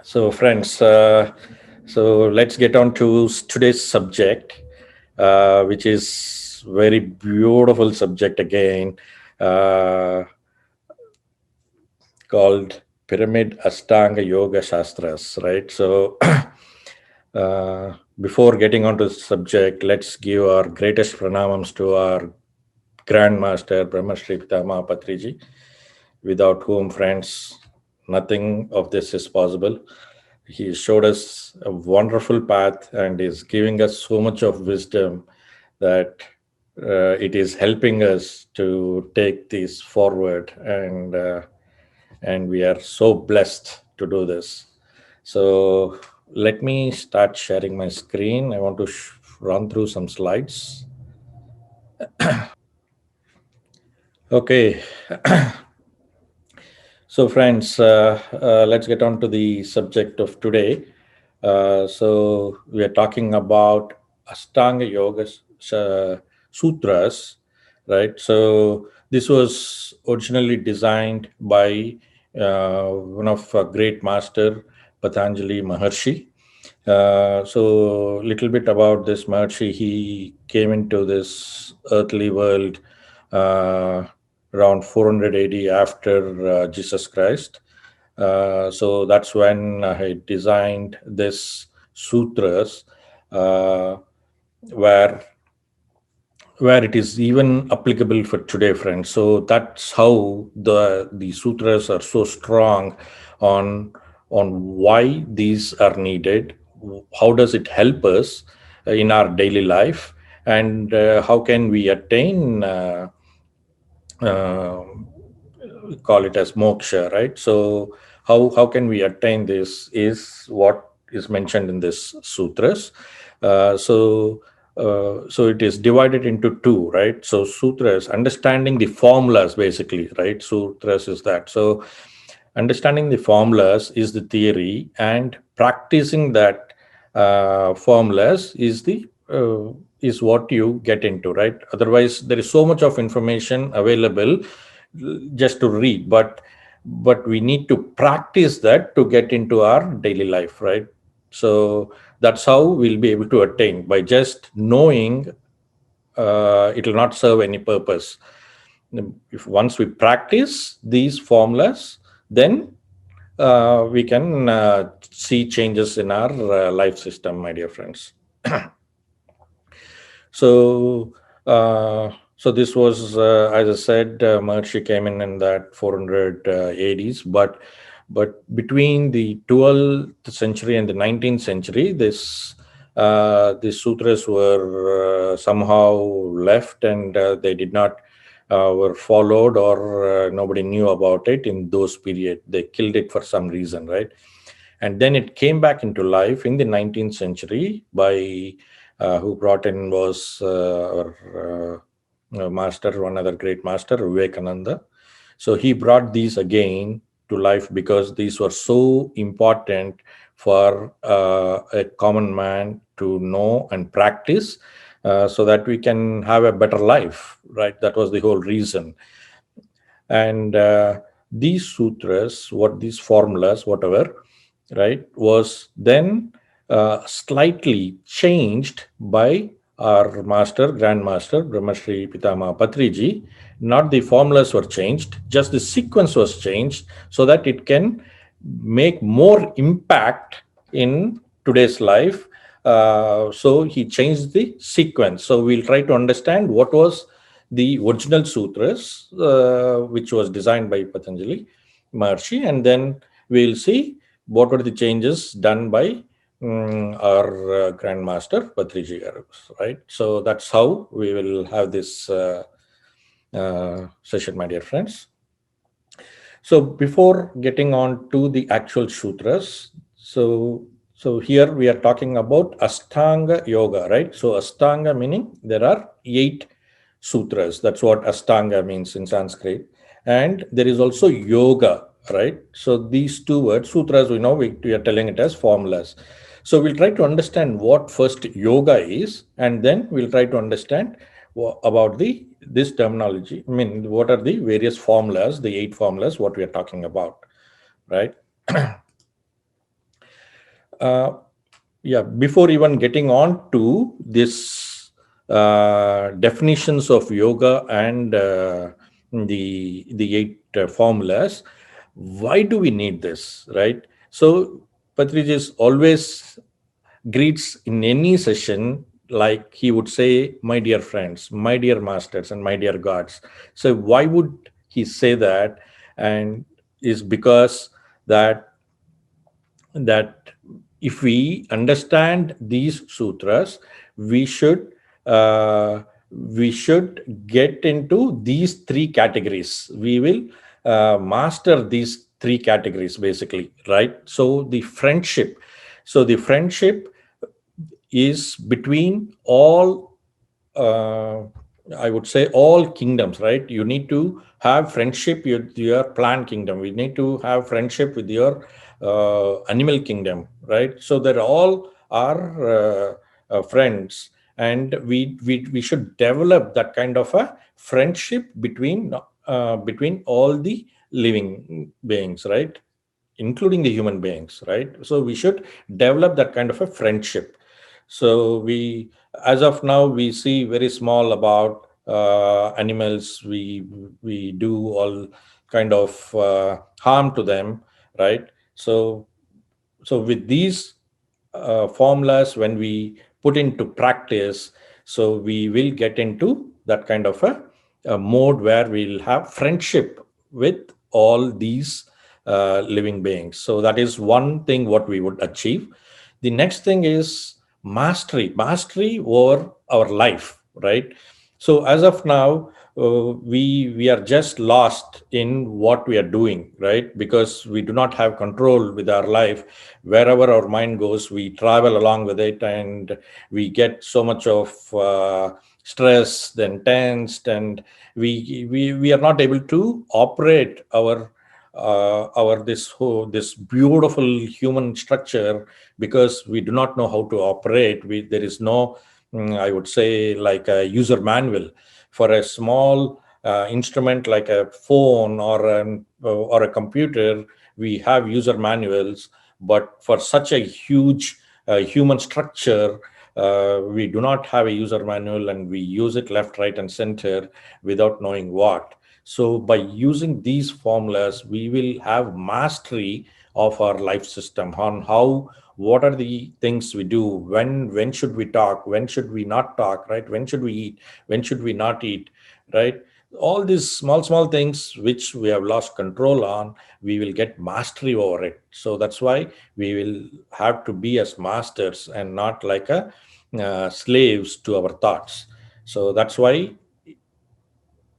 So, friends, so let's get on to today's subject, which is very beautiful subject again, uh, called Pyramid Ashtanga Yoga Shastras, right? So, before getting on to the subject, let's give our greatest pranamams to our Grandmaster Brahma Shri Pitama Patriji, without whom, friends, nothing of this is possible. He showed us a wonderful path and is giving us so much of wisdom that it is helping us to take this forward, and we are so blessed to do this. So let me start sharing my screen. I want to run through some slides. Okay. So, friends, let's get on to the subject of today. So, we are talking about Ashtanga Yoga Sutras, right? So, this was originally designed by one of our great master, Patanjali Maharshi. So, little bit about this Maharshi. He came into this earthly world around 400 AD after Jesus Christ. So that's when he designed this sutras, uh, where where it is even applicable for today, friends. So that's how the sutras are so strong on why these are needed. How does it help us in our daily life, and how can we attain? Uh, Call it as moksha, right? So how can we attain this is what is mentioned in this sutras. So it is divided into two, right? So sutras, understanding the formulas, basically, right? Sutras is that. So understanding the formulas is the theory, and practicing that formulas is the is what you get into, right? Otherwise, there is so much of information available just to read, but we need to practice that to get into our daily life, right? So that's how we'll be able to attain. By just knowing, it will not serve any purpose. If once we practice these formulas, then we can see changes in our life system, my dear friends. So, so this was, as I said, Maharshi came in that 400 ADs, but between the 12th century and the 19th century, these sutras were somehow left, and they did not were followed, or nobody knew about it in those period. They killed it for some reason, right? And then it came back into life in the 19th century by who brought in was our master, one other great master, Vivekananda. So he brought these again to life because these were so important for a common man to know and practice, so that we can have a better life, right? That was the whole reason. And these sutras, what these formulas, whatever, right, was then slightly changed by our master, grandmaster, Brahmashri Pitama Patriji. Not the formulas were changed, just the sequence was changed so that it can make more impact in today's life. So he changed the sequence. So we'll try to understand what was the original sutras, which was designed by Patanjali Maharshi, and then we'll see what were the changes done by our Grandmaster Patriji Garu, right? So that's how we will have this session, my dear friends. So before getting on to the actual sutras, so here we are talking about Ashtanga Yoga, right? So Ashtanga meaning there are 8 sutras. That's what Ashtanga means in Sanskrit. And there is also yoga, right? So these two words, sutras, we are telling it as formulas. So we'll try to understand what first yoga is, and then we'll try to understand about this terminology. I mean, what are the various formulas, the 8 formulas, what we are talking about, right? Uh, yeah, before even getting on to this definitions of yoga and the eight formulas, why do we need this, right? So Patriji always greets in any session like he would say, "My dear friends, my dear masters, and my dear gods." So why would he say that? And is because that that if we understand these sutras, we should get into these three categories. We will master these three categories basically, right? So the friendship is between all, uh, I would say, all kingdoms, right? You need to have friendship with your plant kingdom. We need to have friendship with your animal kingdom, right? So they're all our friends, and we should develop that kind of a friendship between all the living beings, right? Including the human beings, right? So we should develop that kind of a friendship. So we, as of now, we see very small about animals. We do all kind of harm to them, right? So with these formulas, when we put into practice, so we will get into that kind of a mode where we'll have friendship with all these living beings. So that is one thing what we would achieve. The next thing is mastery over our life, right? So as of now, we are just lost in what we are doing, right? Because we do not have control with our life. Wherever our mind goes, we travel along with it, and we get so much of stress, then tensed, and we are not able to operate our this beautiful human structure, because we do not know how to operate. There is no, I would say, like a user manual for a small instrument like a phone or a computer. We have user manuals, but for such a huge human structure, we do not have a user manual, and we use it left, right, and center without knowing what. So by using these formulas, we will have mastery of our life system on how, what are the things we do, when should we talk, when should we not talk, right? When should we eat, when should we not eat, right? All these small things which we have lost control on, we will get mastery over it. So that's why we will have to be as masters and not like a slaves to our thoughts. So that's why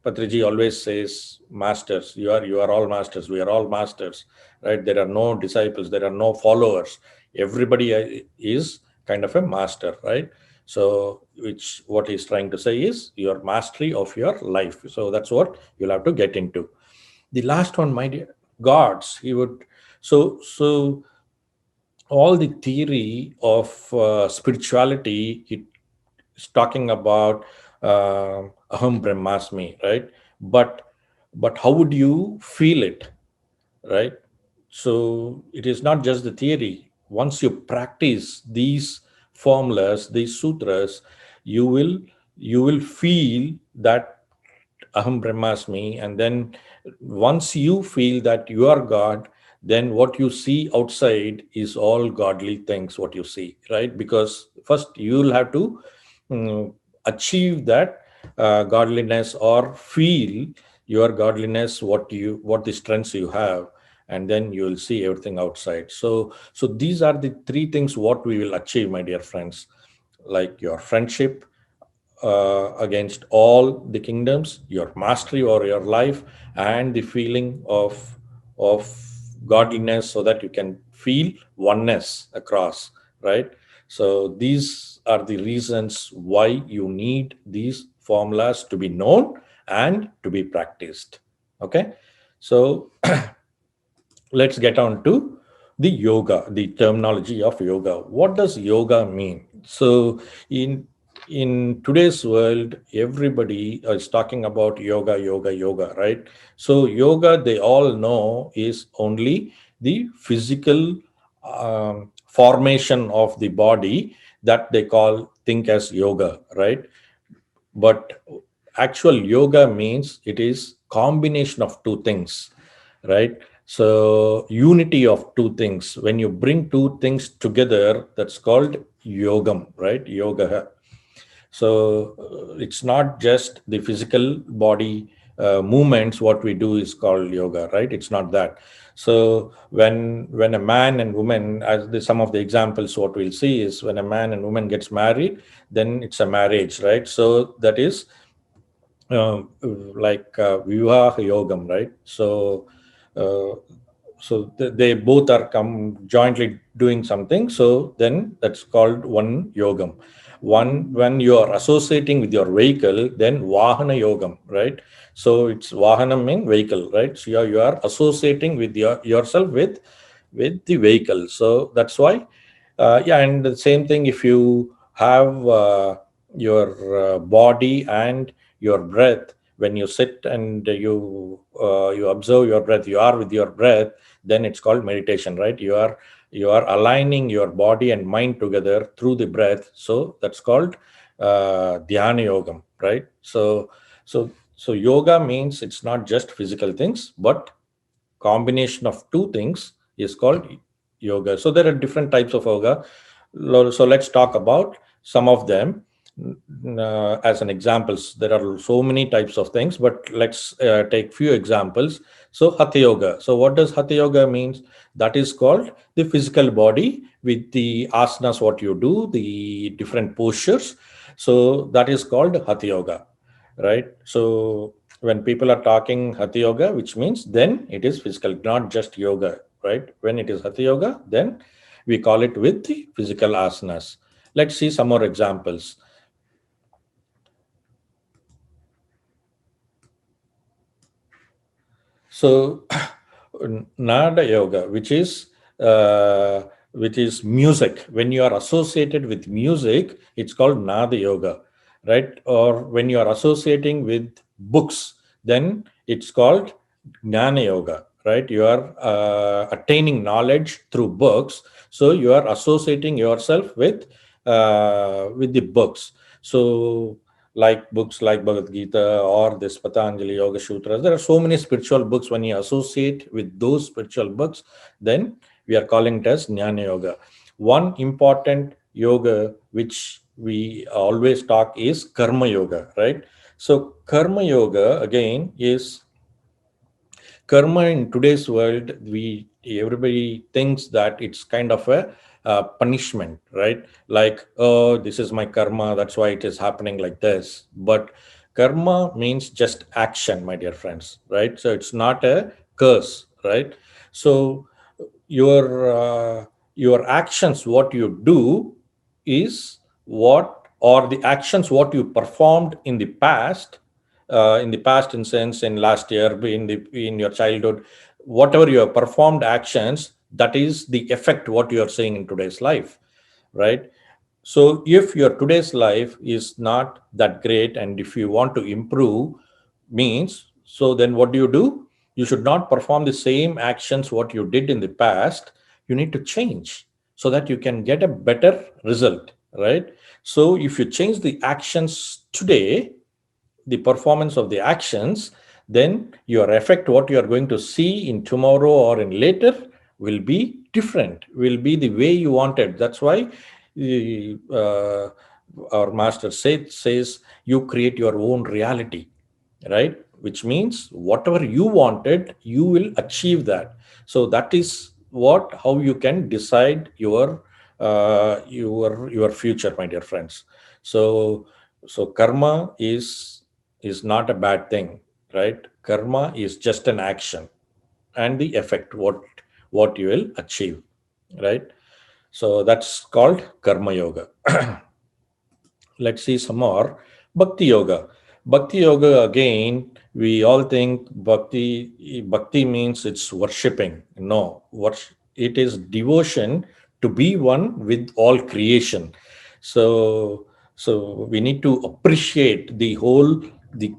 Patriji always says, "Masters, you are all masters. We are all masters, right? There are no disciples. There are no followers. Everybody is kind of a master, right?" So, which what he's trying to say is your mastery of your life. So that's what you'll have to get into. The last one, my dear gods, he would. So all the theory of spirituality, it's talking about aham brahmasmi, right? But how would you feel it, right? So it is not just the theory. Once you practice these formulas, these sutras, you will feel that aham brahmasmi. And then once you feel that you are god, then what you see outside is all godly things, what you see, right? Because first you'll have to mm, achieve that godliness, or feel your godliness, what the strengths you have, and then you will see everything outside. So these are the three things what we will achieve, my dear friends, like your friendship against all the kingdoms, your mastery over your life, and the feeling of godliness, so that you can feel oneness across, right? So these are the reasons why you need these formulas to be known and to be practiced. Okay, so let's get on to the yoga, the terminology of yoga. What does yoga mean? So in today's world, everybody is talking about yoga, right? So yoga, they all know, is only the physical formation of the body, that they think as yoga, right? But actual yoga means it is combination of two things, right? So unity of two things. When you bring two things together, that's called yogam, right? Yoga. So it's not just the physical body movements. What we do is called yoga, right? It's not that. So when a man and woman, some of the examples, what we'll see is when a man and woman gets married, then it's a marriage, right? So that is like vivaha yogam, right? So uh, they both are come jointly doing something. So then that's called one yogam. One, when you are associating with your vehicle, then vahana yogam, right? So it's vahanam mean vehicle, right? So you are associating with yourself with the vehicle. So that's why yeah. And the same thing, if you have your body and your breath, when you sit and you observe your breath, you are with your breath, then it's called meditation, right? You are aligning your body and mind together through the breath. So that's called dhyana yogam, right? So yoga means it's not just physical things, but combination of two things is called yoga. So there are different types of yoga. So let's talk about some of them as an examples. There are so many types of things, but let's take few examples. So hatha yoga. So what does hatha yoga means? That is called the physical body with the asanas, what you do, the different postures. So that is called hatha yoga, right? So when people are talking hatha yoga, which means then it is physical, not just yoga, right? When it is hatha yoga, then we call it with the physical asanas. Let's see some more examples. So nada yoga, which is music. When you are associated with music, it's called nada yoga, right? Or when you are associating with books, then it's called jnana yoga, right? You are attaining knowledge through books, so you are associating yourself with the books. So like books like Bhagavad Gita or this Patanjali Yoga Sutras. There are so many spiritual books. When you associate with those spiritual books, then we are calling it as Jnana Yoga. One important yoga which we always talk is Karma Yoga, right? So Karma Yoga again is karma. In today's world, everybody thinks that it's kind of a punishment, right? Like, oh, this is my karma, that's why it is happening like this. But karma means just action, my dear friends, right? So it's not a curse, right? So your your actions, what you do, is what, or the actions what you performed in the past, in sense in last year, in your childhood, whatever you have performed actions, that is the effect what you are seeing in today's life, right? So if your today's life is not that great, and if you want to improve, means, so then what do? You should not perform the same actions what you did in the past. You need to change so that you can get a better result, right? So if you change the actions today, the performance of the actions, then your effect, what you are going to see in tomorrow or in later, will be different, will be the way you wanted. That's why uh, our master says you create your own reality, right? Which means whatever you wanted, you will achieve that. So that is what, how you can decide your future, my dear friends. So karma is not a bad thing, right? Karma is just an action, and the effect, what you will achieve, right? So that's called karma yoga. Let's see some more. Bhakti Yoga. Bhakti Yoga, again, we all think bhakti means it's worshipping. No, it is devotion to be one with all creation. So we need to appreciate the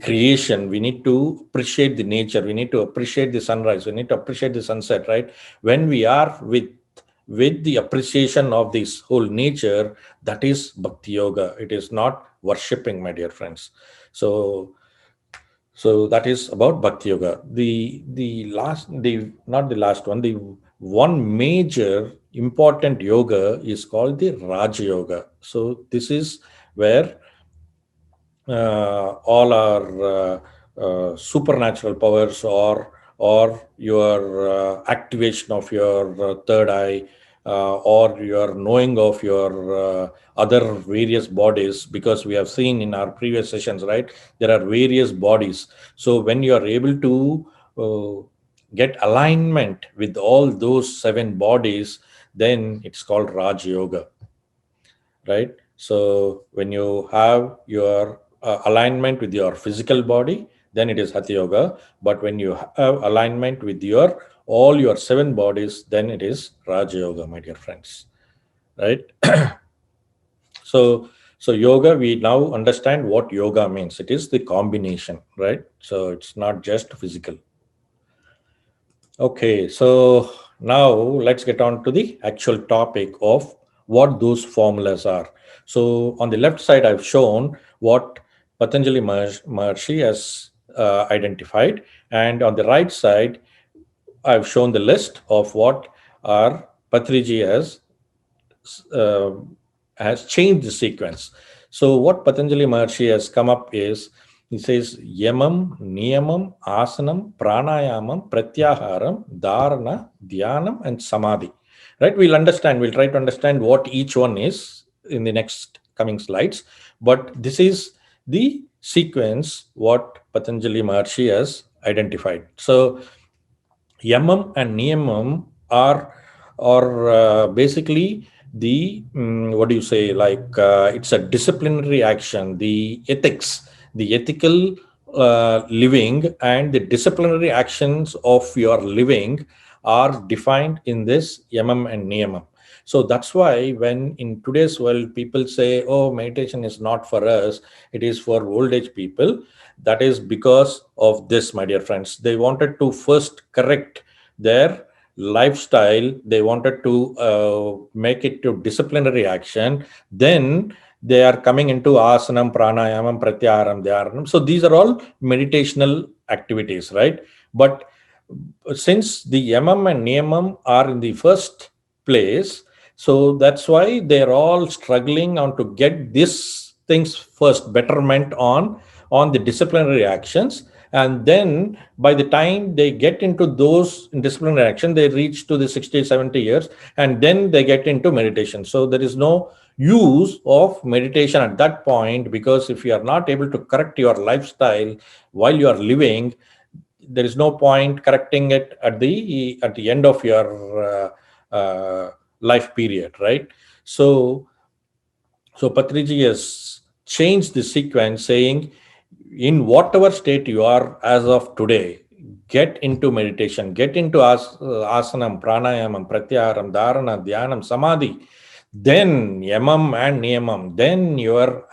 creation. We need to appreciate the nature. We need to appreciate the sunrise. We need to appreciate the sunset, right? When we are with with the appreciation of this whole nature, that is Bhakti Yoga. It is not worshipping, my dear friends. So that is about Bhakti Yoga. The not the last one, the one major important yoga is called the Raja Yoga. So this is where all our supernatural powers, or your activation of your third eye, or your knowing of your other various bodies, because we have seen in our previous sessions, right, there are various bodies. So when you are able to get alignment with all those seven bodies, then it's called Raj Yoga, right? So when you have your alignment with your physical body, then it is Hatha Yoga. But when you have alignment with your all your seven bodies, then it is Raja Yoga, my dear friends, right? So so yoga, we now understand what yoga means. It is the combination, right? So it's not just physical. Okay, so now let's get on to the actual topic of what those formulas are. So on the left side, I've shown what Patanjali Maharshi has identified, and on the right side, I've shown the list of what our Patriji uh, has changed the sequence. So what Patanjali Maharshi has come up is, he says yamam, niyamam, asanam, pranayamam, pratyaharam, dharana, dhyanam, and samadhi. Right? We'll try to understand what each one is in the next coming slides. But this is the sequence what Patanjali Maharshi has identified. So Yamam and Niyamam are basically the what do you say, like it's a disciplinary action, the ethics, the ethical living, and the disciplinary actions of your living are defined in this Yamam and Niyamam. So that's why when in today's world people say, oh, meditation is not for us, it is for old age people, that is because of this, my dear friends. They wanted to first correct their lifestyle, they wanted to make it to disciplinary action, then they are coming into asanam, pranayamam, pratyaharam, dhyanam. So these are all meditational activities, right? But since the yamam and niyamam are in the first place, so that's why they're all struggling on to get this things first, betterment on the disciplinary actions. And then by the time they get into those disciplinary action, they reach to the 60, 70 years, and then they get into meditation. So there is no use of meditation at that point, because if you are not able to correct your lifestyle while you are living, there is no point correcting it at the end of your life period, right? So Patriji has changed the sequence, saying, in whatever state you are as of today, get into meditation, get into asanam, pranayamam, pratyaharam, dharana, dhyanam, samadhi, then yamam and niyamam, then your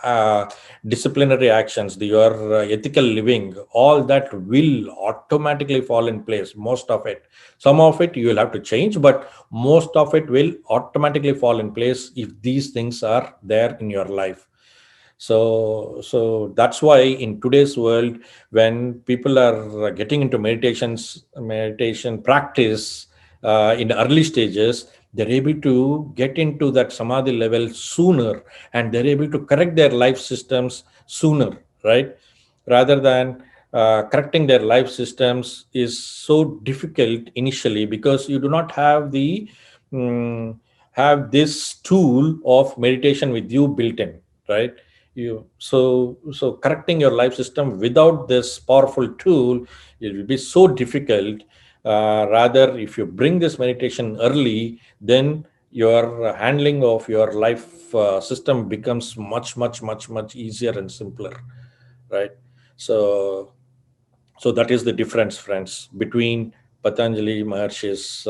disciplinary actions, your ethical living, all that will automatically fall in place. Most of it, some of it you will have to change, but most of it will automatically fall in place if these things are there in your life. So that's why in today's world, when people are getting into meditation practice in early stages, they're able to get into that samadhi level sooner, and they're able to correct their life systems sooner, right? Rather than correcting their life systems is so difficult initially, because you do not have the mm, have this tool of meditation with you built in, right? So correcting your life system without this powerful tool, it will be so difficult. Rather, if you bring this meditation early, then your handling of your life system becomes much easier and simpler, right? So so that is the difference, friends, between Patanjali Maharshi's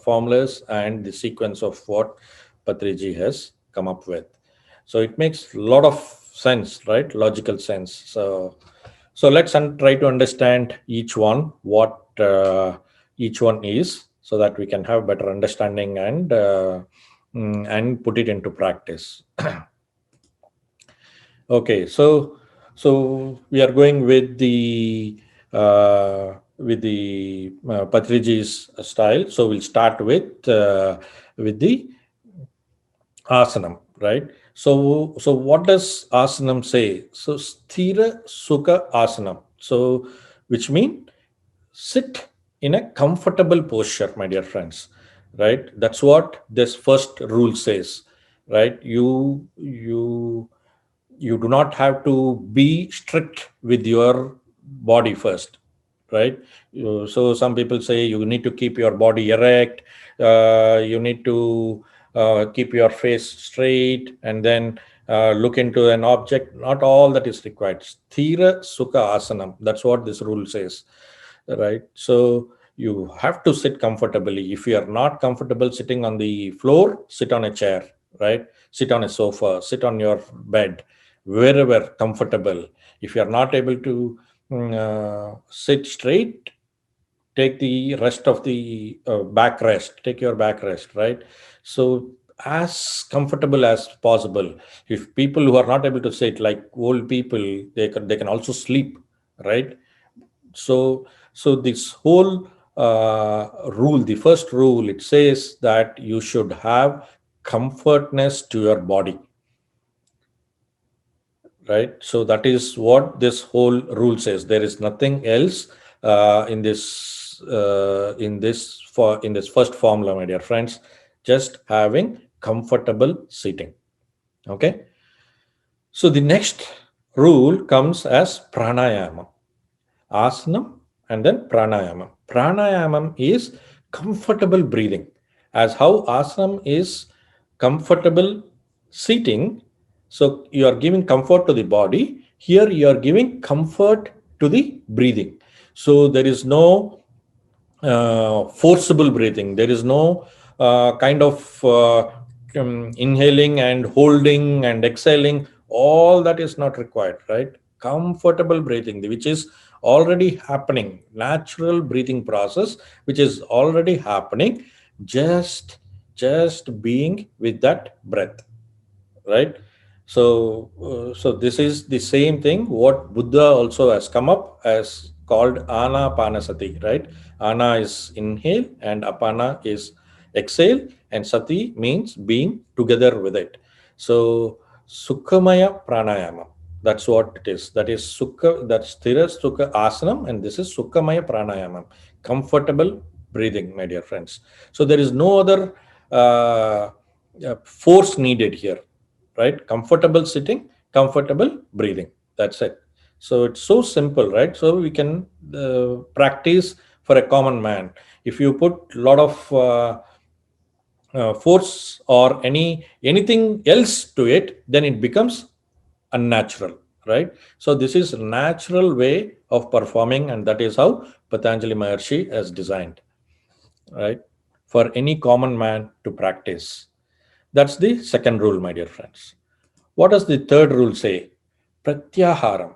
formulas and the sequence of what Patriji has come up with. So it makes a lot of sense, right? Logical sense. So let's try to understand each one, what each one is. so that we can have better understanding and put it into practice. Okay, so we are going with the Patriji's style. So we'll start with the asanam, right? So what does asanam say? So sthira sukha asanam. So which mean sit in a comfortable posture, my dear friends, right? That's what this first rule says, right? You do not have to be strict with your body first, right? So some people say you need to keep your body erect, you need to keep your face straight, and then look into an object. Not all that is required. Sthira sukha asanam, that's what this rule says, right? So you have to sit comfortably. If you are not comfortable sitting on the floor, sit on a chair, right? Sit on a sofa, sit on your bed, wherever comfortable. If you are not able to sit straight, take the rest of the backrest, take your backrest, right? So as comfortable as possible. If people who are not able to sit, like old people, they can also sleep, right? So this whole rule, the first rule, it says that you should have comfortness to your body, right? So that is what this whole rule says. There is nothing else in this first formula, my dear friends. Just having comfortable seating. Okay. So the next rule comes as pranayama. Asanam and then pranayama. Pranayamam is comfortable breathing. As how asanam is comfortable seating, so you are giving comfort to the body. Here you are giving comfort to the breathing. So there is no forcible breathing. There is no kind of inhaling and holding and exhaling. All that is not required, right? Comfortable breathing, which is already happening, natural breathing process, which is already happening, just being with that breath, right? So this is the same thing what Buddha also has come up as called Anapanasati, right? Ana is inhale and apana is exhale, and sati means being together with it. So Sukhamaya pranayama, that's what it is. That is Sukha, that's Sthira Sukha Asanam, and this is Sukhamaya pranayama, comfortable breathing, my dear friends. So there is no other force needed here, right? Comfortable sitting, comfortable breathing. That's it. So it's so simple, right? So we can practice for a common man. If you put a lot of force or anything else to it, then it becomes unnatural, right? So this is a natural way of performing, and that is how Patanjali Maharshi has designed, right? For any common man to practice. That's the second rule, my dear friends. What does the third rule say? Pratyaharam.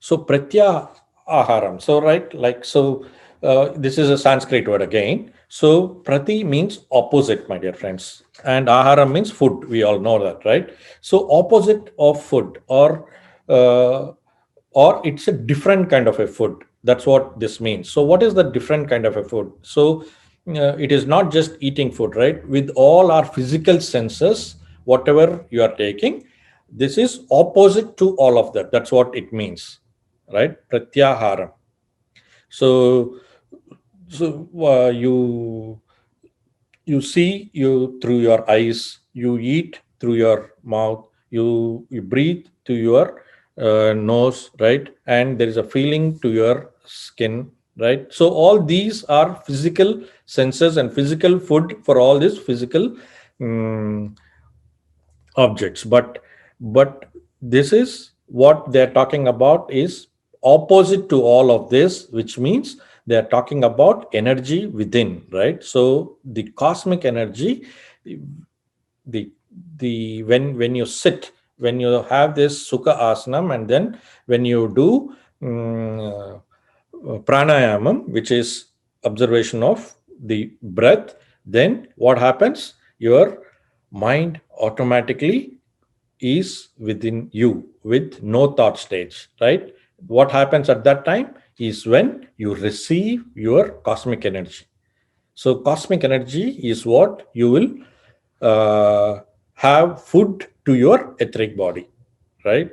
So Pratyaharam. So right, like so, this is a Sanskrit word again. So Prati means opposite, my dear friends, and Aharam means food. We all know that, right? So opposite of food, uh, or it's a different kind of a food. That's what this means. So what is the different kind of a food? So it is not just eating food, right? With all our physical senses, whatever you are taking, this is opposite to all of that. That's what it means, right? Pratyaharam. So you see you through your eyes, you eat through your mouth, you breathe to your nose, right? And there is a feeling to your skin, right? So all these are physical senses and physical food for all these physical um, objects. But this is what they're talking about is opposite to all of this, which means they're talking about energy within, right? So the cosmic energy, the when you sit, when you have this sukha asanam, and then when you do pranayamam, which is observation of the breath, then what happens? Your mind automatically is within you with no thought stage, right? What happens at that time is when you receive your cosmic energy. So cosmic energy is what you will have food to your etheric body, right?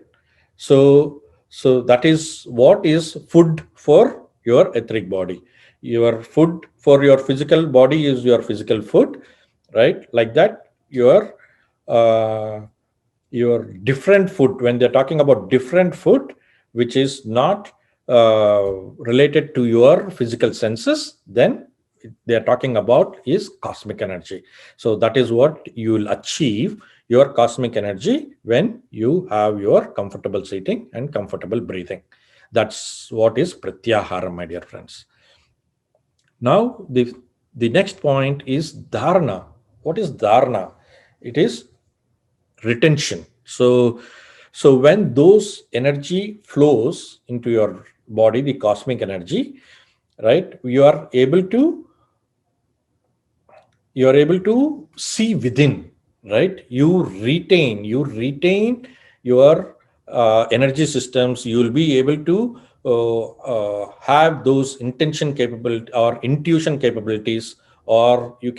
So that is what is food for your etheric body. Your food for your physical body is your physical food, right? Like that, uh, your different food, when they're talking about different food which is not related to your physical senses, then they're talking about is cosmic energy. So that is what you will achieve your cosmic energy when you have your comfortable sitting and comfortable breathing. That's what is Pratyaharam, my dear friends. Now the next point is dharana. What is dharana? It is retention. So when those energy flows into your body, the cosmic energy, right, you are able to see within, right? You retain your energy systems. You will be able to have those intention capability or intuition capabilities, or you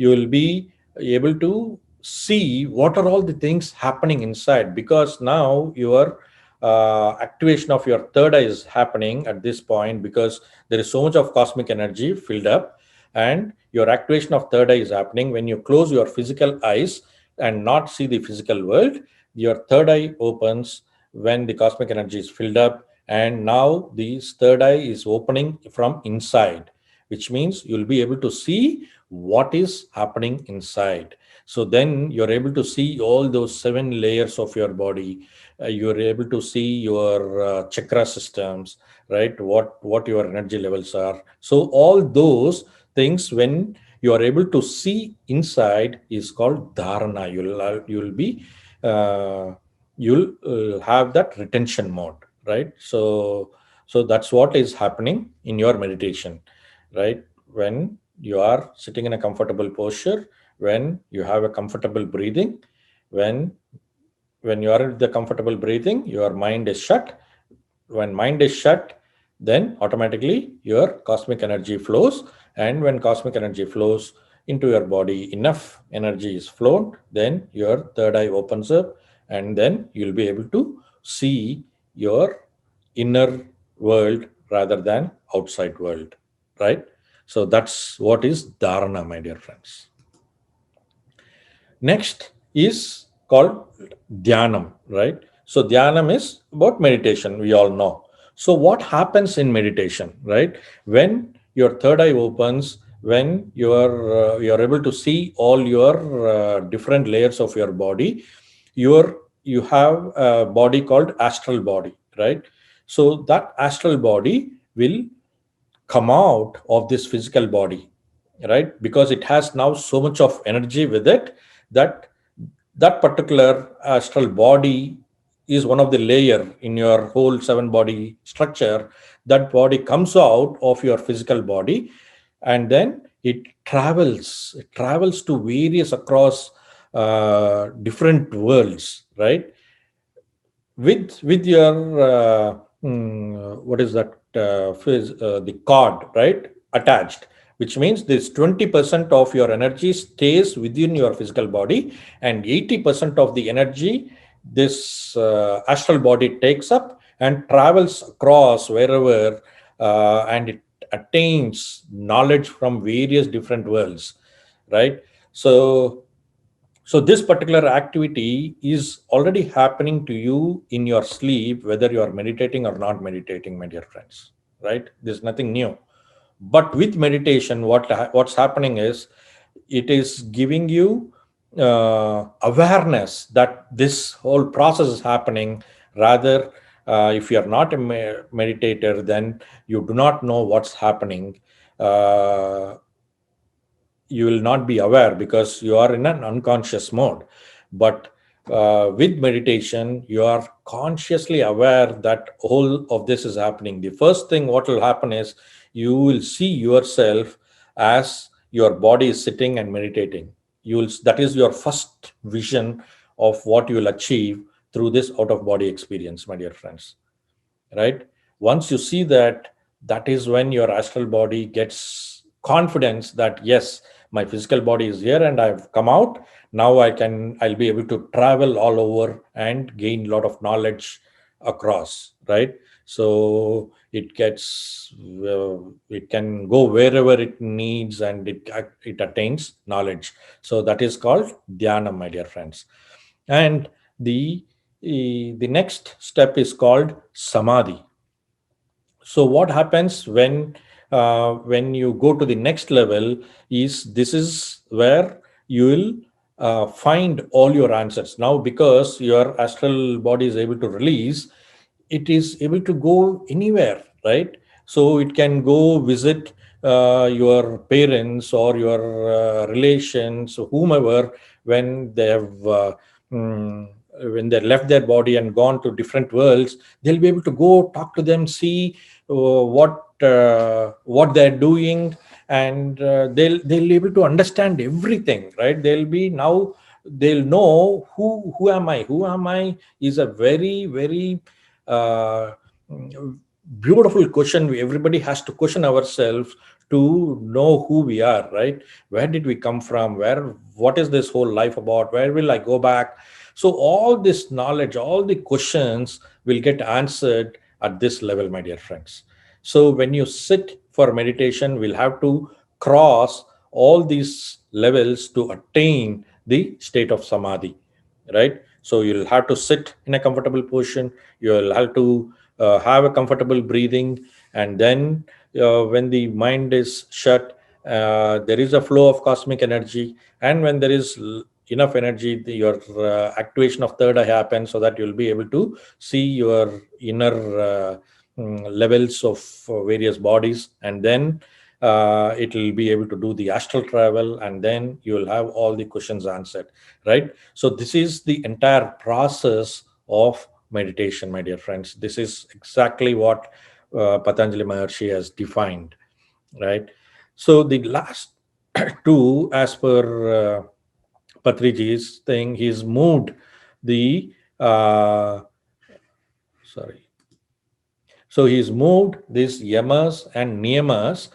will be able to see what are all the things happening inside, because now your activation of your third eye is happening at this point, because there is so much of cosmic energy filled up, and your activation of third eye is happening when you close your physical eyes and not see the physical world. Your third eye opens when the cosmic energy is filled up, and now this third eye is opening from inside, which means you'll be able to see what is happening inside. So then you're able to see all those 7 layers of your body. You're able to see your chakra systems, right? What your energy levels are. So all those things, when you are able to see inside, is called dharana. Uh, you'll have that retention mode, right? So that's what is happening in your meditation, right? When you are sitting in a comfortable posture, when you have a comfortable breathing, when when you are in the comfortable breathing, your mind is shut. When mind is shut, then automatically your cosmic energy flows. And when cosmic energy flows into your body, enough energy is flown, then your third eye opens up, and then you'll be able to see your inner world rather than outside world, right? So that's what is dharana, my dear friends. Next is called Dhyanam, right? So Dhyanam is about meditation, we all know. So what happens in meditation, right? When your third eye opens, when you're able to see all your different layers of your body, you have a body called astral body, right? So that astral body will come out of this physical body, right? Because it has now so much of energy with it, that that particular astral body is one of the layer in your whole 7 body structure. That body comes out of your physical body, and then it travels to various across different worlds, right? With your what is that the cord, right, attached, which means this 20% of your energy stays within your physical body, and 80% of the energy this astral body takes up and travels across wherever, and it attains knowledge from various different worlds, right? So so this particular activity is already happening to you in your sleep, whether you are meditating or not meditating, my dear friends. Right? There's nothing new. But with meditation, what's happening is it is giving you awareness that this whole process is happening. Rather, if you are not a meditator, then you do not know what's happening. Uh, you will not be aware because you are in an unconscious mode. But with meditation, you are consciously aware that all of this is happening. The first thing what will happen is you will see yourself as your body is sitting and meditating. That is your first vision of what you will achieve through this out of body experience, my dear friends. Right? Once you see that, that is when your astral body gets confidence that yes, my physical body is here and I've come out. Now I'll be able to travel all over and gain a lot of knowledge across, right? So it can go wherever it needs, and it attains knowledge. So that is called Dhyanam, my dear friends. And the next step is called Samadhi. So what happens when you go to the next level is, this is where you will find all your answers. Now, because your astral body is able to release, it is able to go anywhere, right? So it can go visit your parents or your relations, whomever, when they have mm, when they left their body and gone to different worlds. They'll be able to go talk to them, see what they're doing, and they'll be able to understand everything, right? They'll know who am I is a very, very uh, beautiful question. Everybody has to question ourselves to know who we are, right? Where did we come from? What is this whole life about? Where will I go back? So all this knowledge, all the questions will get answered at this level, my dear friends. So when you sit for meditation, we'll have to cross all these levels to attain the state of samadhi, right? So you'll have to sit in a comfortable position. You'll have to have a comfortable breathing, and then when the mind is shut, there is a flow of cosmic energy, and when there is enough energy, your activation of third eye happens, so that you'll be able to see your inner levels of various bodies, and then it will be able to do the astral travel, and then you will have all the questions answered, right? So this is the entire process of meditation, my dear friends. This is exactly what Patanjali Maharshi has defined, right? So the last two, as per Patriji's thing, he's moved the sorry. So he's moved these yamas and niyamas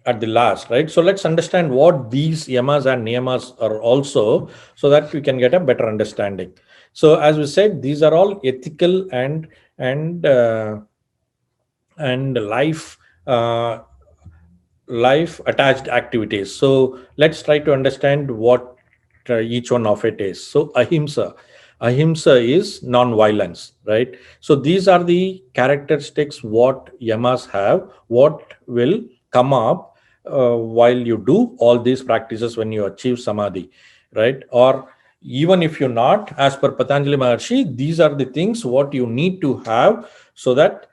at the last, right? So let's understand what these yamas and niyamas are also, so that we can get a better understanding. So as we said, these are all ethical and and life attached activities. So let's try to understand what each one of it is. So ahimsa is non-violence, right? So these are the characteristics what yamas have, what will come up while you do all these practices when you achieve samadhi, right? Or even if you're not, as per Patanjali Maharshi, these are the things what you need to have, so that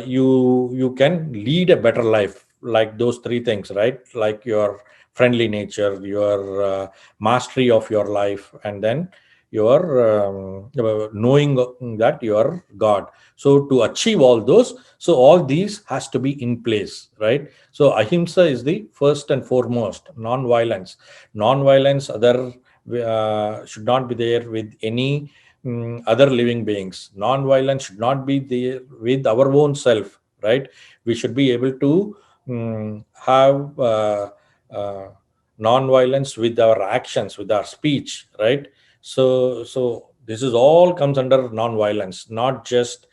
you can lead a better life, like those three things, right? Like your friendly nature, your mastery of your life, and then your knowing that you are God. So to achieve all those, so all these has to be in place, right? So ahimsa is the first and foremost. Non-violence other should not be there with any other living beings. Non-violence should not be there with our own self, right? We should be able to have non-violence with our actions, with our speech, right? So this is all comes under non-violence, not just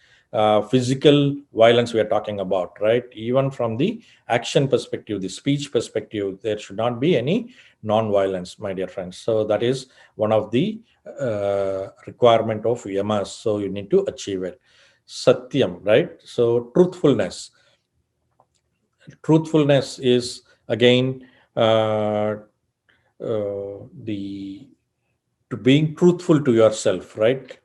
physical violence we are talking about, right? Even from the action perspective, the speech perspective, there should not be any non-violence, my dear friends. So that is one of the requirement of yamas. So you need to achieve it. Satyam, right? So truthfulness is again the to being truthful to yourself, right?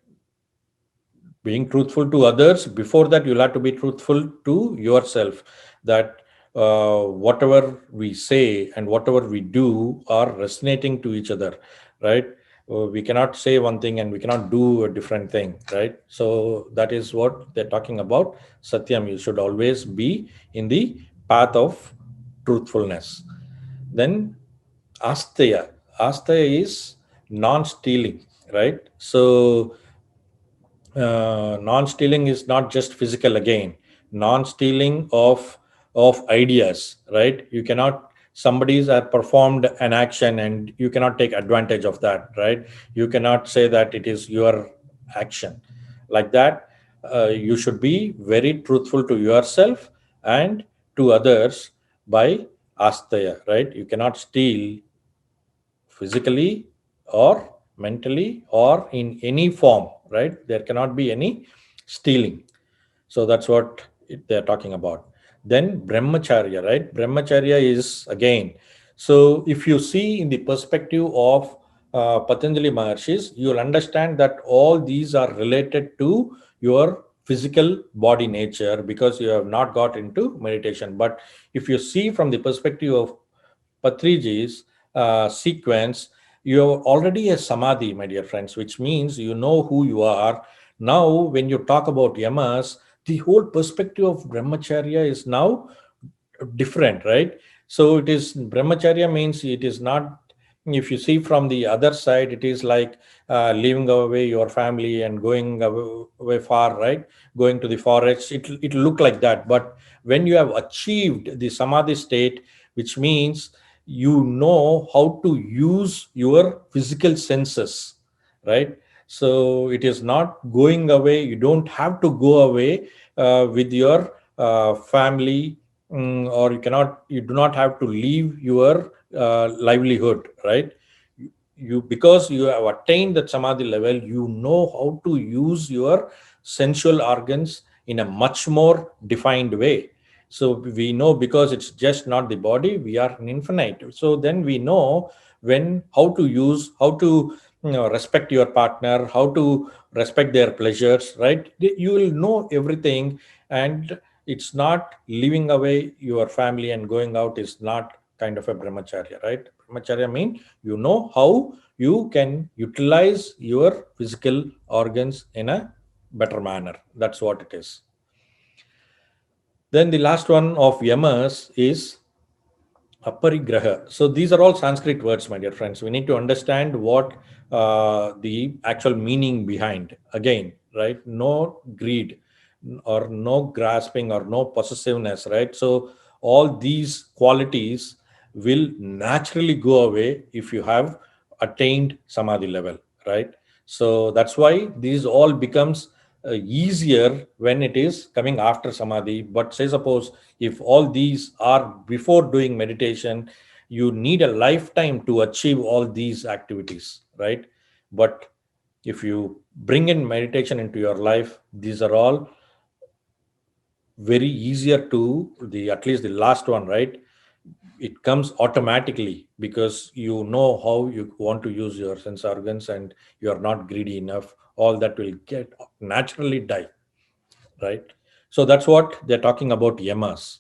Being truthful to others, before that you'll have to be truthful to yourself, that whatever we say and whatever we do are resonating to each other, right? We cannot say one thing and we cannot do a different thing, right? So that is what they're talking about. Satyam, you should always be in the path of truthfulness. Then Asteya. Asteya is non-stealing, right? So non-stealing is not just physical again. Non-stealing of ideas, right? You cannot, somebody's have performed an action and you cannot take advantage of that, right? You cannot say that it is your action like that. You should be very truthful to yourself and to others by asteya, right? You cannot steal physically or mentally or in any form, right? There cannot be any stealing. So that's what they're talking about. Then brahmacharya, right? Brahmacharya is again. So if you see in the perspective of Patanjali Maharshis, you will understand that all these are related to your physical body nature because you have not got into meditation. But if you see from the perspective of Patriji's sequence, you are already a samadhi, my dear friends, which means you know who you are. Now, when you talk about yamas, the whole perspective of brahmacharya is now different, right? So it is brahmacharya means it is not. If you see from the other side, it is like leaving away your family and going away far, right? Going to the forest. It look like that, but when you have achieved the samadhi state, which means you know how to use your physical senses, right? So it is not going away. You don't have to go away with your family, or you do not have to leave your livelihood, right? You, because you have attained that samadhi level, you know how to use your sensual organs in a much more defined way. So we know, because it's just not the body, we are infinite. So then we know when, how to use, how to respect your partner, how to respect their pleasures, right? You will know everything. And it's not leaving away your family and going out is not kind of a brahmacharya, right? Brahmacharya mean you know how you can utilize your physical organs in a better manner. That's what it is. Then the last one of yamas is aparigraha. So these are all Sanskrit words, my dear friends. We need to understand what the actual meaning behind. Again, right? No greed, or no grasping, or no possessiveness, right? So all these qualities will naturally go away if you have attained samadhi level, right? So that's why these all becomes easier when it is coming after samadhi. But say suppose if all these are before doing meditation, you need a lifetime to achieve all these activities, right? But if you bring in meditation into your life, these are all very easier to the, at least the last one, right? It comes automatically because you know how you want to use your sense organs and you are not greedy enough. All that will get naturally die, right? So that's what they're talking about yamas.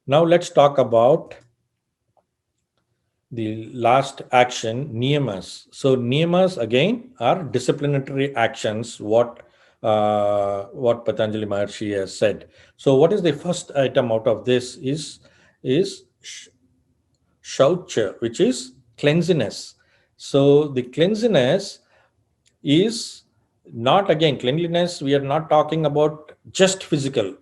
Now let's talk about the last action, nemes. So nemes again are disciplinary actions. What Patanjali Maharshi has said. So what is the first item out of this is shaucha, which is cleanliness. So the cleanliness is not, again, cleanliness, we are not talking about just physical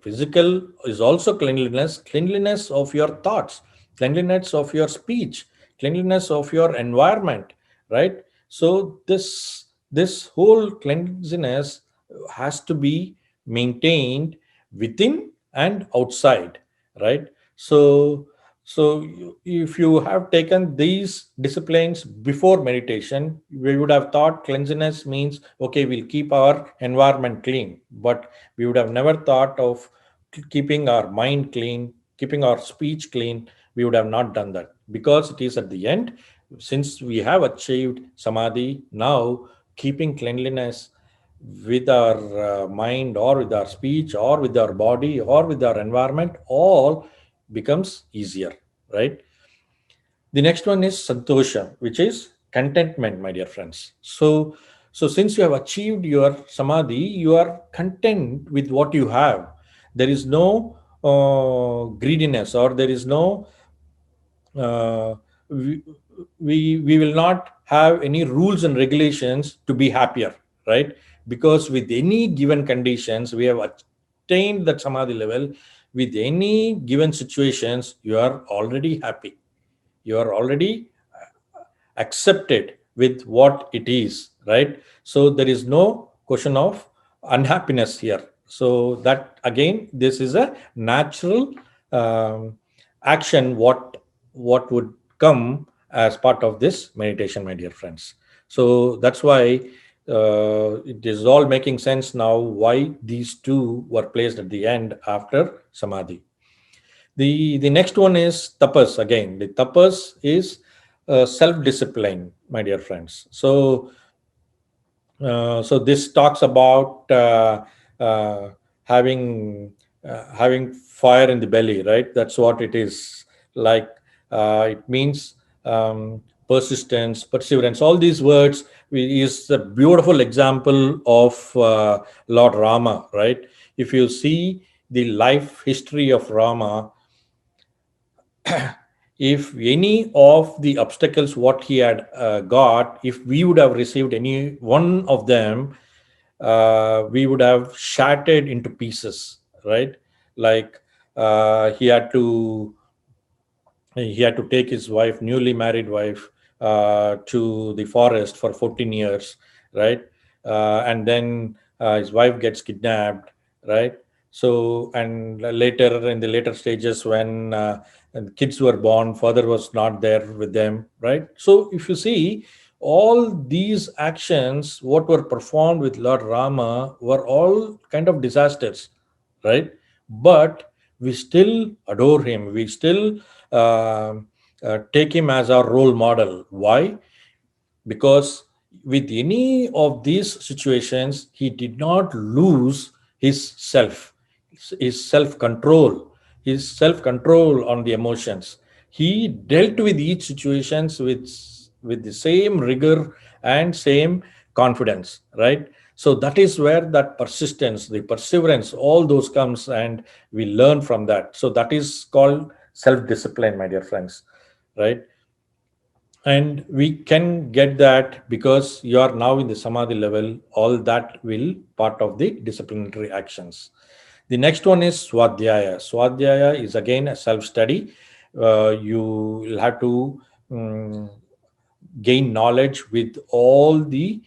is also cleanliness. Cleanliness of your thoughts, cleanliness of your speech, cleanliness of your environment, right? So this whole cleanliness has to be maintained within and outside, right? So if you have taken these disciplines before meditation, we would have thought cleanliness means, okay, we'll keep our environment clean. But we would have never thought of keeping our mind clean, keeping our speech clean. We would have not done that because it is at the end. Since we have achieved samadhi, now keeping cleanliness with our mind, or with our speech, or with our body, or with our environment, all becomes easier, right? The next one is santosha, which is contentment, my dear friends. So since you have achieved your samadhi, you are content with what you have. There is no greediness, or there is no uh, we, we will not have any rules and regulations to be happier, right? Because with any given conditions, we have attained that samadhi level. With any given situations, you are already happy, you are already accepted with what it is, right? So there is no question of unhappiness here. So that again, this is a natural um, action what would come as part of this meditation, my dear friends. So that's why it is all making sense now why these two were placed at the end after samadhi. The next one is tapas. Again, the tapas is self discipline, my dear friends. So this talks about uh, having having fire in the belly, right? That's what it is. Like it means persistence, perseverance. All these words is a beautiful example of Lord Rama, right? If you see the life history of Rama, if any of the obstacles what he had got, if we would have received any one of them, we would have shattered into pieces, right? Like he had to take his wife, newly married wife, to the forest for 14 years, right? And then his wife gets kidnapped, right? So, and later in the later stages, when kids were born, father was not there with them, right? So, if you see all these actions, what were performed with Lord Rama were all kind of disasters, right? But we still adore him. We still take him as our role model. Why? Because with any of these situations, he did not lose his self control, on the emotions. He dealt with each situations with the same rigor and same confidence, right? So that is where that persistence, the perseverance, all those comes, and we learn from that. So that is called self discipline, my dear friends, right? And we can get that because you are now in the samadhi level. All that will part of the disciplinary actions. The next one is swadhyaya. Swadhyaya is again a self study. You will have to um, gain knowledge with all the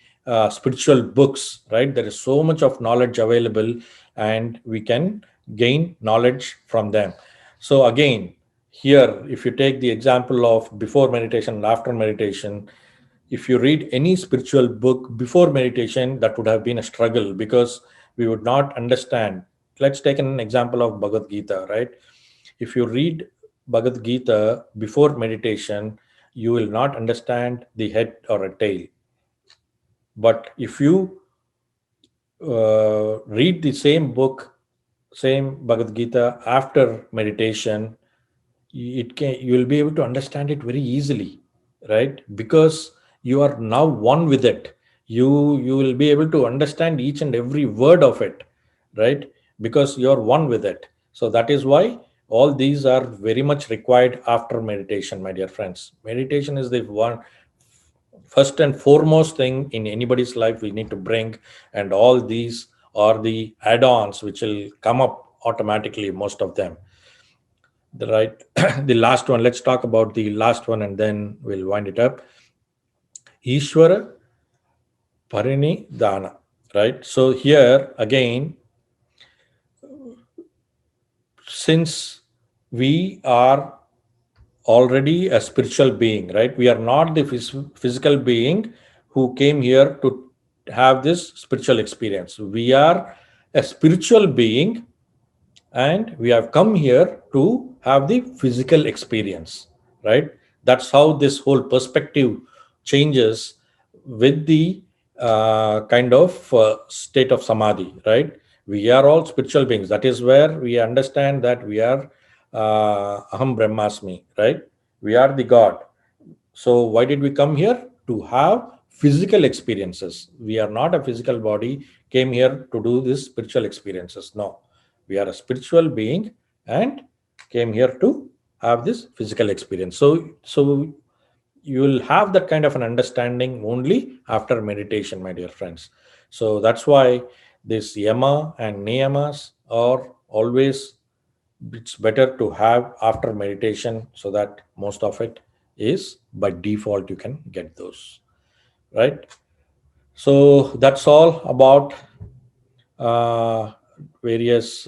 spiritual books, right? There is so much of knowledge available, and we can gain knowledge from them. So again, here, if you take the example of before meditation and after meditation, if you read any spiritual book before meditation, that would have been a struggle because we would not understand. Let's take an example of Bhagavad Gita, right? If you read Bhagavad Gita before meditation, you will not understand the head or a tail. But if you read the same book, same Bhagavad Gita after meditation, you will be able to understand it very easily, right? Because you are now one with it. You will be able to understand each and every word of it, right? Because you are one with it. So that is why all these are very much required after meditation, my dear friends. Meditation is the one first and foremost thing in anybody's life we need to bring, and all these are the add-ons which will come up automatically, most of them. The right the last one, let's talk about the last one and then we'll wind it up. Ishvara parinidhana, right? So here again, since we are already a spiritual being, right? We are not the physical being who came here to have this spiritual experience. We are a spiritual being, and we have come here to have the physical experience, right? That's how this whole perspective changes with the kind of state of samadhi, right? We are all spiritual beings. That is where we understand that we are aham brahmasmi, right? We are the God. So why did we come here? To have physical experiences. We are not a physical body, came here to do these spiritual experiences. No, we are a spiritual being and came here to have this physical experience. So you will have that kind of an understanding only after meditation, my dear friends. So that's why this yama and niyamas are always, it's better to have after meditation, so that most of it is by default you can get those, right? So that's all about uh, various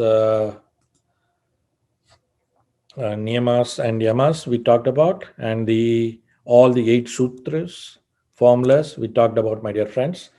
niyamas and yamas we talked about, and the all the 8 sutras formulas we talked about, my dear friends.